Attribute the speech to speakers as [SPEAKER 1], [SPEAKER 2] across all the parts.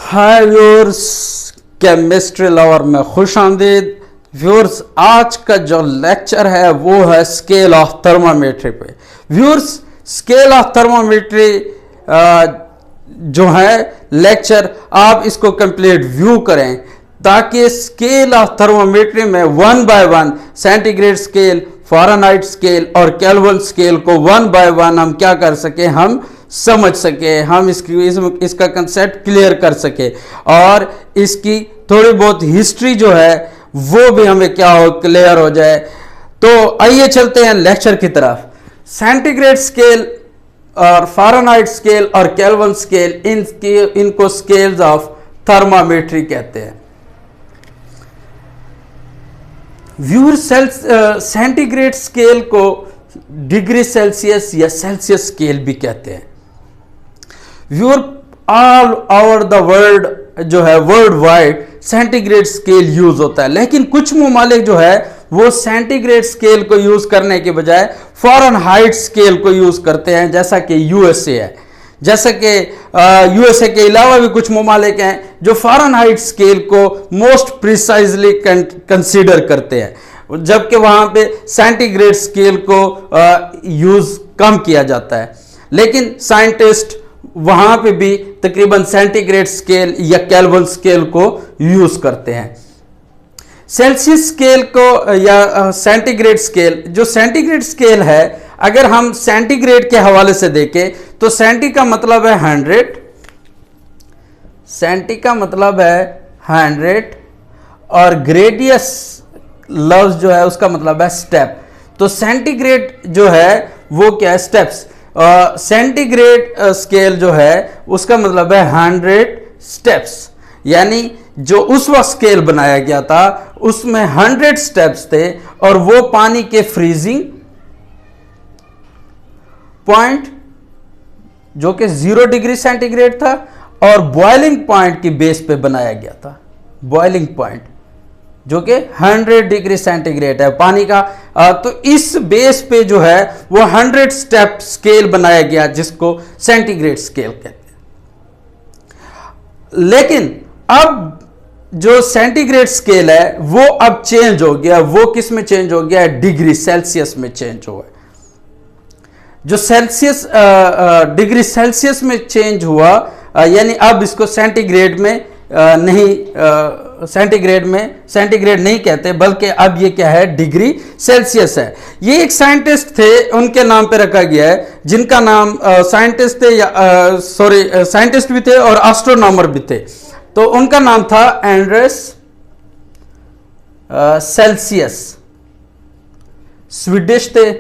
[SPEAKER 1] हाय viewers, chemistry lover में खुश आमदीद। व्यूअर्स, आज का जो लेक्चर है वो है स्केल ऑफ थर्मामेट्री पे। व्यूअर्स, स्केल ऑफ थर्मामेट्री जो है लेक्चर, आप इसको कंप्लीट व्यू करें ताकि स्केल ऑफ थर्मामेट्री में 1 by 1 centigrade scale, Fahrenheit scale और केल्विन स्केल को 1 बाय 1 हम क्या कर सके, हम समझ सके, हम इसका कंसेप्ट क्लियर कर सके और इसकी थोड़ी बहुत हिस्ट्री जो है वो भी हमें क्या हो, क्लियर हो जाए। तो आइए चलते हैं लेक्चर की तरफ। सेंटीग्रेड स्केल और फ़ारेनहाइट स्केल और केल्विन स्केल, इनको स्केल्स ऑफ थर्मामेट्री कहते हैं। व्यूअर, सेंटीग्रेड स्केल को डिग्री सेल्सियस या सेल्सियस स्केल भी कहते हैं। Viewer, all over the world जो है, world wide centigrade scale use होता है, लेकिन कुछ ममालिक जो है वो सेंटीग्रेड स्केल को यूज करने के बजाय फ़ारेनहाइट स्केल को यूज करते हैं, जैसा कि यूएसए है। जैसा कि यूएसए के अलावा भी कुछ ममालिक हैं जो फ़ारेनहाइट स्केल को मोस्ट प्रिसाइजली कंसीडर करते हैं, जबकि वहां पे सेंटीग्रेड स्केल को यूज कम किया जाता है। लेकिन साइंटिस्ट वहां पे भी तकरीबन सेंटीग्रेड स्केल या केल्विन स्केल को यूज करते हैं। सेल्सियस स्केल को या सेंटीग्रेड स्केल, जो सेंटीग्रेड स्केल है, अगर हम सेंटीग्रेड के हवाले से देखें तो सेंटी का मतलब है 100, सेंटी का मतलब है 100 और ग्रेडियस लफ्ज जो है उसका मतलब है स्टेप। तो सेंटीग्रेड जो है वो क्या है, स्टेप्स। सेंटीग्रेड स्केल जो है उसका मतलब है 100 स्टेप्स, यानी जो उस वक्त स्केल बनाया गया था उसमें 100 स्टेप्स थे और वो पानी के फ्रीजिंग पॉइंट जो कि 0 डिग्री सेंटीग्रेड था और बॉइलिंग पॉइंट की बेस पे बनाया गया था। बॉइलिंग पॉइंट जो कि 100 डिग्री सेंटीग्रेड है पानी का। तो इस बेस पे जो है वो 100 स्टेप स्केल बनाया गया, जिसको सेंटीग्रेड स्केल कहते हैं। लेकिन अब जो सेंटीग्रेड स्केल है वो अब चेंज हो गया। वो किस में चेंज हो गया है? डिग्री सेल्सियस में चेंज हुआ है। जो सेल्सियस डिग्री सेल्सियस में चेंज हुआ, यानी अब इसको सेंटीग्रेड में सेंटीग्रेड नहीं कहते, बल्कि अब ये क्या है, डिग्री सेल्सियस है। ये एक साइंटिस्ट थे, उनके नाम पे रखा गया है, जिनका नाम साइंटिस्ट थे या साइंटिस्ट भी थे और एस्ट्रोनॉमर भी थे। तो उनका नाम था एंड्रेस सेल्सियस, स्वीडिश थे।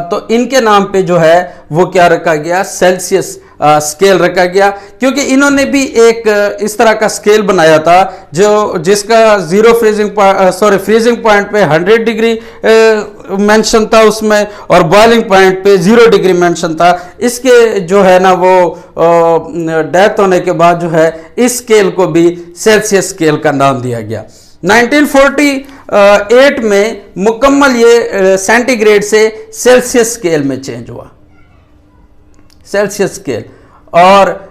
[SPEAKER 1] तो इनके नाम पे जो है वो क्या रखा गया, सेल्सियस स्केल रखा गया, क्योंकि इन्होंने भी एक इस तरह का स्केल बनाया था जिसका फ्रीजिंग पॉइंट पे 100 डिग्री मेंशन था उसमें और बॉइलिंग पॉइंट पे 0 डिग्री मेंशन था। इसके जो है ना वो डेथ होने के बाद जो है इस स्केल को भी सेल्सियस स्केल का नाम दिया गया। 1948 में मुकम्मल ये सेंटीग्रेड से सेल्सियस स्केल में चेंज हुआ, सेल्सियस स्केल, और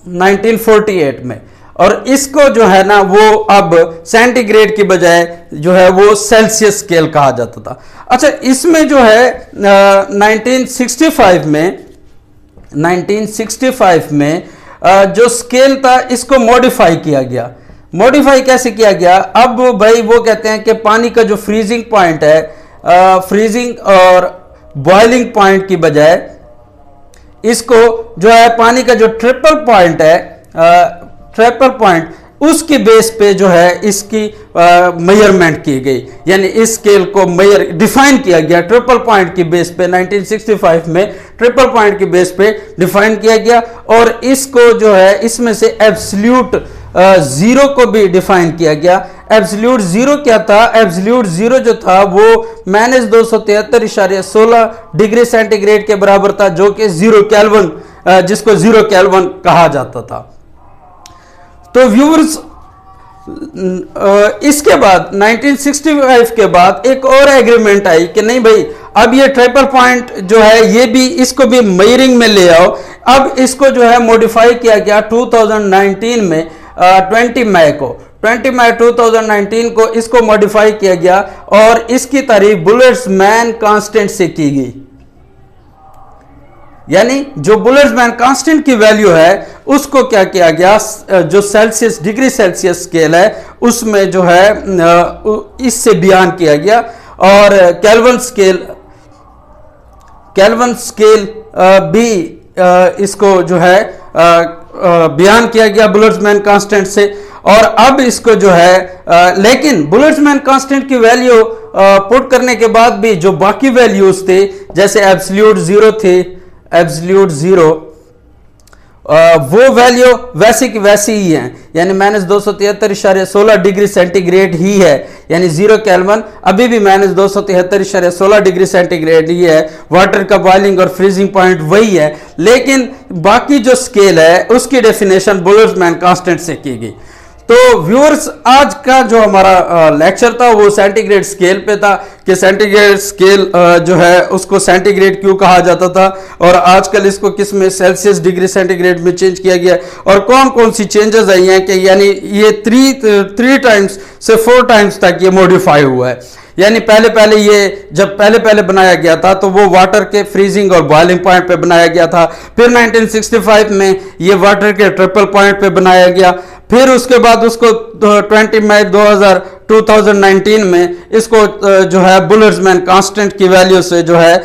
[SPEAKER 1] 1948 में। और इसको जो है ना वो अब सेंटीग्रेड की बजाय जो है वो सेल्सियस स्केल कहा जाता था। अच्छा, इसमें जो है 1965 में जो स्केल था इसको मॉडिफाई किया गया। मॉडिफाई कैसे किया गया? अब भाई वो कहते हैं कि पानी का जो फ्रीजिंग पॉइंट है, फ्रीजिंग और बॉइलिंग पॉइंट की बजाय इसको जो है पानी का जो ट्रिपल पॉइंट है, ट्रिपल पॉइंट, उसकी बेस पे जो है इसकी मेजरमेंट की गई, यानी इस स्केल को डिफाइन किया गया ट्रिपल पॉइंट की बेस पे। 1965 में ट्रिपल पॉइंट की बेस पे डिफाइन किया गया और इसको जो है इसमें से एब्सोल्यूट जीरो को भी डिफाइन किया गया। एब्सोल्यूट जीरो क्या था? एब्सोल्यूट जीरो जो था वो -273.16 डिग्री सेंटीग्रेड के बराबर था, जो कि 0 केल्विन, जिसको 0 केल्विन कहा जाता था। तो व्यूअर्स, इसके बाद 1965 के बाद एक और एग्रीमेंट आई कि नहीं भाई, अब ये ट्रिपल पॉइंट जो है ये भी, इसको भी मेयरिंग में ले आओ। अब इसको जो है मॉडिफाई किया गया 2019 में 20 मई को, 20 मई 2019 को इसको मॉडिफाई किया गया और इसकी तारीफ बुल्ट्जमैन कांस्टेंट से की गई। यानी जो बुल्ट्जमैन कांस्टेंट की वैल्यू है उसको क्या किया गया, जो सेल्सियस डिग्री सेल्सियस स्केल है उसमें जो है इससे बयान किया गया। और केल्विन स्केल भी इसको जो है बयान किया गया बुल्ट्जमैन कांस्टेंट से। और अब इसको जो है लेकिन बुल्ट्जमैन कांस्टेंट की वैल्यू पुट करने के बाद भी जो बाकी वैल्यूज थे, जैसे एब्सोल्यूट जीरो थे, एब्सोल्यूट जीरो, वो वैल्यू वैसी की वैसी ही है, यानी -273.16 डिग्री सेंटीग्रेड ही है, यानी 0 केल्विन अभी भी -273.16 डिग्री सेंटीग्रेड ही है। वाटर का बॉइलिंग और फ्रीजिंग पॉइंट वही है, लेकिन बाकी जो स्केल है उसकी डेफिनेशन बुल्ट्जमैन कांस्टेंट से की गई। तो व्यूअर्स, आज का जो हमारा लेक्चर था वो सेंटीग्रेड स्केल पे था कि सेंटीग्रेड स्केल जो है उसको सेंटीग्रेड क्यों कहा जाता था और आजकल इसको किस में सेल्सियस डिग्री सेंटीग्रेड में चेंज किया गया और कौन कौन सी चेंजेस आई हैं कि यानी ये 3 टाइम्स से 4 टाइम्स तक ये मॉडिफाई हुआ है। यानी पहले ये जब पहले बनाया गया था तो वो वाटर के फ्रीजिंग और बॉइलिंग पॉइंट पे बनाया गया था। फिर 1965 में ये वाटर के ट्रिपल पॉइंट पे बनाया गया। फिर उसके बाद उसको 20 मई 2019 में इसको जो है बुल्ट्जमैन कांस्टेंट की वैल्यू से जो है